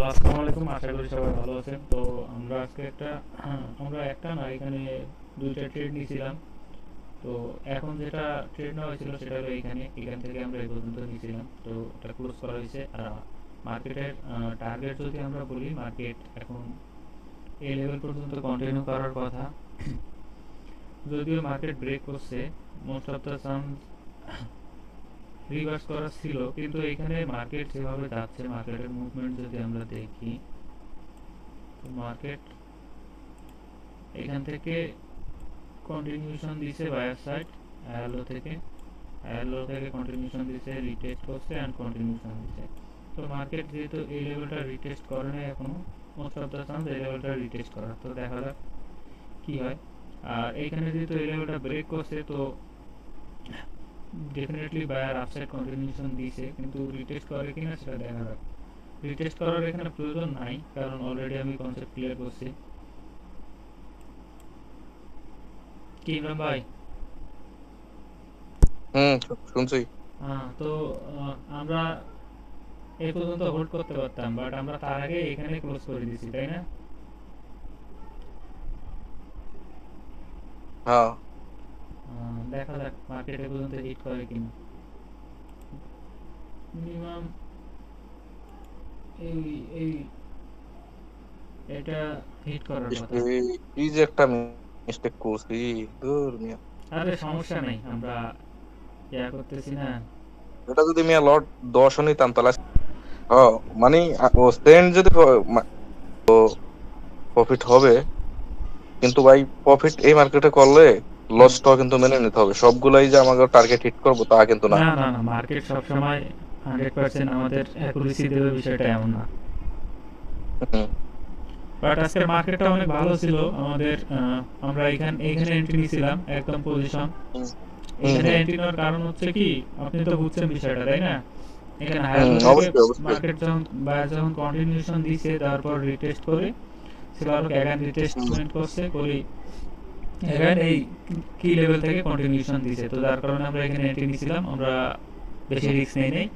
আসসালামু আলাইকুম, আশা করি সবাই ভালো আছেন। তো আমরা আজকে আমরা একটা না এখানে দুইটা ট্রেড নিয়েছিলাম। তো এখন যেটা ট্রেড নেওয়া হয়েছিল সেটা হলো এখান থেকে আমরা এই পর্যন্ত নিয়েছিলাম, তো এটা ক্লোজ করা হয়েছে। আর মার্কেটের টার্গেট যদি আমরা বলি, মার্কেট এখন এই লেভেল পর্যন্ত কন্টিনিউ করার কথা। যদিও মার্কেট ব্রেক করছে, most of the chance reverse করা ছিল, কিন্তু এখানে মার্কেট যেভাবে যাচ্ছে, মার্কেটের মুভমেন্ট যদি আমরা দেখি, তো মার্কেট এখান থেকে কন্টিনিউশন দিছে বায়ার সাইড, আইএলও থেকে কন্টিনিউশন দিছে, রিটেস্ট করছে এন্ড কন্টিনিউশন দিছে। তো মার্কেট যেহেতু এই লেভেলটা রিটেস্ট করে নাই এখনো, মোস্ট অফ দ্য চান্স এই লেভেলটা রিটেস্ট করার, তো দেখা যাক কি হয়। আর এইখানে যেহেতু এই লেভেলটা ব্রেক করছে, তো ডেফিনেটলি বায়ার আপসাইড কন্টিনিউশন দিছে, কিন্তু রিটেস্ট করে কিনা সেটা দেখা যাক। রিটেস্ট করার এখানে প্রয়োজন নাই, কারণ অলরেডি আমি কনসেপ্ট ক্লিয়ার করছি। কি ইমরান ভাই? হুম, শুনছি। তো আমরা এই পর্যন্ত হোল্ড করতে পারতাম, বাট আমরা তার আগে এখানে ক্লোজ করে দিছি, তাই না? হ্যাঁ। দেখা যাক মার্কেট এই পর্যন্ত হিট করে কিনা। মিনিমাম এই এই এটা হিট করার কথা। কি যে একটা মিস্টেক করছি। দূর মিয়া। আরে সমস্যা নেই, আমরা ইয়া করতেছি না। এটা যদি মিয়া লট 10 নিতাম তাহলে হ্যাঁ, মানে ও সেন্ট যদি প্রফিট হবে, কিন্তু ভাই প্রফিট এই মার্কেটে করলে হুম। লসটাও কিন্তু মেনে নিতে হবে। সবগুলাই যে আমাকে টার্গেট হিট করবো তা কিন্তু না। না না না, মার্কেট সবসময় 100% আমাদের অ্যাকুরেসি দেবে, বিষয়টা এমন না। হুম, বাট আজকের মার্কেটটা অনেক ভালো ছিল আমাদের। আমরা এইখানে এন্ট্রি নিয়েছিলাম একদম পজিশন। হুম, এখানে হুম, এন্ট্রি নেওয়ার কারণ হচ্ছে কি, আপনি তো বুঝছেন বিষয়টা, তাই না? এখানে হায়ার হুম, লো থেকে অবশ্যই অবশ্যই। মার্কেট যখন বায়ার যখন কন্টিনিউশন দিছে, তারপর রিটেস্ট করে সেলারকে এগেন হুম, রিটেস্টমেন্ট করছে করি, এগেন এই কি লেভেল থেকে কন্টিনিউশন দিছে, তো যার কারণে আমরা এখানে এন্ট্রি নিয়েছিলাম। আমরা বেশি হুম। রিস্ক নেই নেই,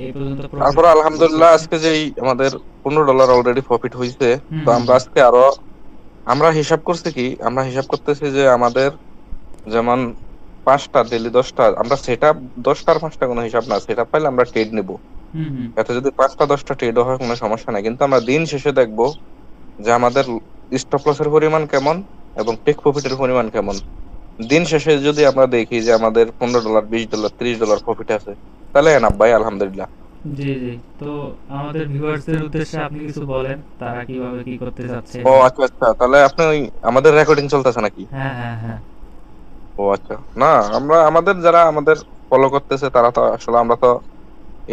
এই পর্যন্ত প্রফিট তারপর বুক আলহামদুলিল্লাহ করছি। আজকে যেই আমাদের $15 অলরেডি প্রফিট হয়েছে। হুম তো হুম আমরা হুম আজকে আরো আমরা হিসাব করছি কি, আমরা হিসাব করতেছি যে আমাদের যেমন 5টা ডেলি 10টা, আমরা সেট আপ 10টার 5টা কোনো হিসাব না, সেট আপ পাইলে আমরা ট্রেড নিব। হুম হুম। এতে যদি 5টা 10টা ট্রেড হয় কোনো সমস্যা নাই, কিন্তু আমরা দিন শেষে দেখবো যে আমাদের স্টপ লসের পরিমাণ কেমন এবং টেক প্রফিটের পরিমাণ কেমন। দিন শেষে যদি আমরা দেখি যে আমাদের $15 $20 $30 প্রফিট আছে, তাহলে এনাফ ভাই, আলহামদুলিল্লাহ। জি জি। তো আমাদের ভিউয়ার্সদের উদ্দেশ্যে আপনি কিছু বলেন, তারা কিভাবে কি করতে চাচ্ছে ও এখন। আচ্ছা আচ্ছা, তাহলে আপনি ওই আমাদের রেকর্ডিং চলতেছে নাকি? হ্যাঁ হ্যাঁ হ্যাঁ। ও আচ্ছা। না, আমরা আমাদের যারা আমাদের ফলো করতেছে তারা তো আসলে, আমরা তো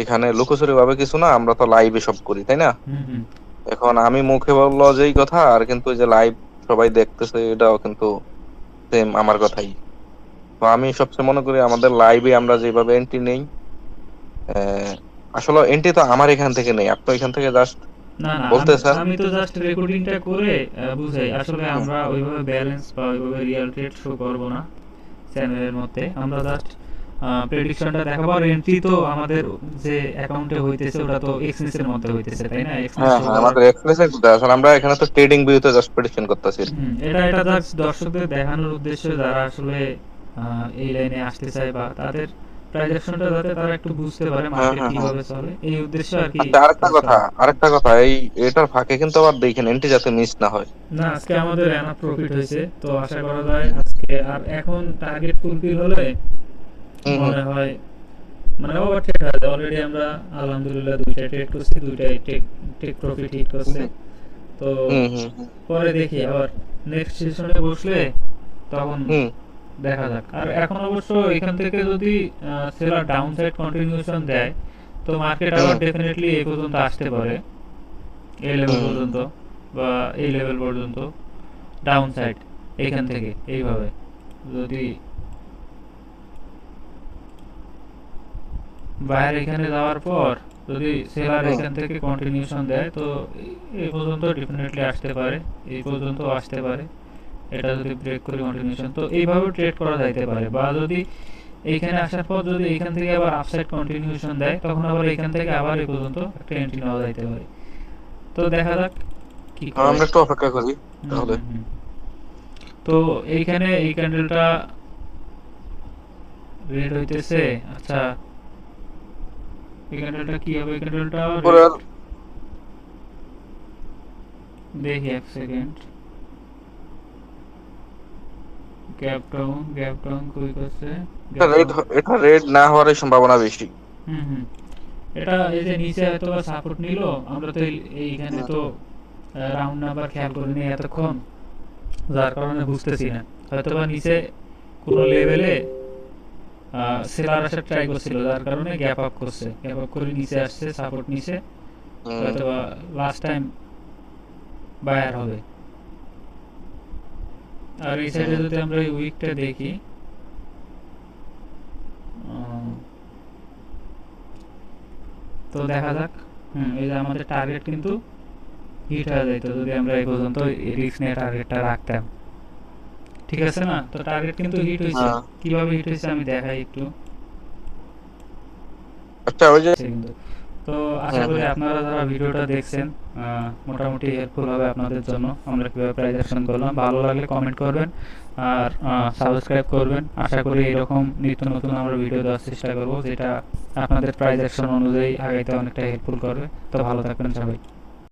এখানে লুকোচুরি ভাবে কিছু না, আমরা তো লাইভে সব করি, তাই না? হুম হুম। এখন আমি মুখে বললো যেই কথা, আর কিন্তু ওই যে লাইভ সবাই দেখতেছে এটাও কিন্তু সেম আমার কথাই। তো আমি সবচেয়ে মনে করি আমাদের লাইভে আমরা যেভাবে এন্ট্রি নেই, আহ, আসলে এন্ট্রি তো আমার এখান থেকে নেই, আপনি এখান থেকে জাস্ট না না, আমি বলতেছেন। আমি তো জাস্ট রেকর্ডিংটা করে বুঝাই। আসলে হুম, আমরা ওইভাবে ব্যালেন্স বা ওইভাবে রিয়েল রেট শো করবো না চ্যানেলের মধ্যে। আমরা জাস্ট প্রেডিকশনটা দেখাবো। আর এন্ট্রি তো আমাদের যে অ্যাকাউন্টে হইতেছে ওটা তো এক্সচেঞ্জ এর মধ্যে হইতেছে, তাই না? এক্সচেঞ্জ হ্যাঁ শো হ্যাঁ, করার। আমাদের এক্সপ্রেশন কোথায়? আসলে আমরা এখানে তো ট্রেডিং ভিউতে জাস্ট প্রেডিকশন করতেছি। এটা জাস্ট দর্শকদের দেখানোর উদ্দেশ্যে, যারা আসলে এই লাইনে আসতে চায় বা তাদের ট্রানজাকশনটা যাতে তারা একটু বুঝতে পারে হ্যাঁ মার্কেট হ্যাঁ হ্যাঁ। কিভাবে চলে, এই উদ্দেশ্যে আর কি আচ্ছা, আরেকটা কাজ কথা, করা। এই এটার ফাঁকে কিন্তু আবার দেখেন এন্ট্রি যাতে মিস না হয়। না, আজকে আমাদের এনাফ প্রফিট হয়েছে, তো আশা করা যায় আজকে আর এখন টার্গেট ফুলফিল হলে হুম হুম মনে হয় মানে ওভার ট্রেড হয়ে যায়। অলরেডি আমরা আলহামদুলিল্লাহ দুইটা ট্রেড করছি, দুইটাই টেক টেক প্রফিট হিট করছে। হুম তো হুম হুম হুম পরে দেখি আবার নেক্সট সেশনে বসলে তখন হুম দেখা যাক। আর এখন অবশ্য এখান থেকে যদি সেলার ডাউন সাইড কন্টিনিউশন দেয়, তো মার্কেট আবার হুম ডেফিনেটলি এই পর্যন্ত আসতে পারে, এই লেভেল হুম পর্যন্ত বা এই লেভেল পর্যন্ত ডাউন সাইড। এইখান থেকে এইভাবে যদি বাইরে এখানে যাওয়ার পর যদি সেলার হুম এখান থেকে কন্টিনিউশন দেয়, তো এই পর্যন্ত ডেফিনেটলি আসতে পারে, এই পর্যন্ত আসতে পারে। এটা যদি ব্রেক করে কন্টিনিউশন, তো এইভাবে ট্রেড করা যাইতে পারে। বা যদি এইখানে আসার পর যদি এইখান থেকে আবার আপসাইড কন্টিনিউশন দেয়, তখন আবার এইখান থেকে আবার এই পর্যন্ত একটা এন্ট্রি নেওয়া যাইতে পারে। তো দেখা যাক কি হ্যাঁ, করে। আমরা একটু অপেক্ষা করি হুম, তাহলে। হুম, হুম। তো এইখানে এই ক্যান্ডেলটা রেড হইতেছে। আচ্ছা, এই ক্যান্ডেলটা কি হবে? এই ক্যান্ডেলটা উপরে রেড। আর দেখি এক সেকেন্ড। গ্যাপ ডাউন কই করছে? Gap red, down. এটা রেড না হওয়ার সম্ভাবনা বেশি। হুম, হুম। এটা এই যে নিচে হয়তো বা সাপোর্ট নিল। আমরা তো এইখানে তো রাউন্ড নাম্বার খেয়াল করিনি এতক্ষণ, যার কারণে বুঝতেছি না। হয়তো বা নিচে কোনো লেভেলে সেলার আসার ট্রাই করছিল, যার কারণে গ্যাপ আপ করছে, গ্যাপ আপ করে নিচে আসছে, সাপোর্ট নিচে। হুম, হয়তো বা লাস্ট টাইম বায়ার হবে। আর এই সাইডে হুম, যদি আমরা এই উইকটা দেখি, আহ, তো দেখা যাক। এই যে আমাদের টার্গেট কিন্তু হিট হয়ে যাইতো যদি আমরা এই পর্যন্ত রিস্ক নিয়ে টার্গেটটা রাখতাম। ঠিক আছে না? তো টার্গেট কিন্তু হিট হয়েছে। হ্যাঁ। কিভাবে হিট হয়েছে আমি দেখাই একটু। আচ্ছা, ওই যে কিন্তু তো আশা হুম, করি হুম। আপনারা যারা ভিডিওটা দেখছেন মোটামুটি হেল্পফুল হবে আপনাদের জন্য। আমরা কিভাবে প্রাইস অ্যাকশন করলাম, ভালো লাগলে কমেন্ট করবেন আর সাবস্ক্রাইব করবেন। আশা করি এরকম নিত্য নতুন আমরা ভিডিও দেওয়ার চেষ্টা করব, যেটা আপনাদের প্রাইস অ্যাকশন অনুযায়ী আগাইতে অনেকটা হেল্পফুল করবে। তো ভালো থাকবেন সবাই।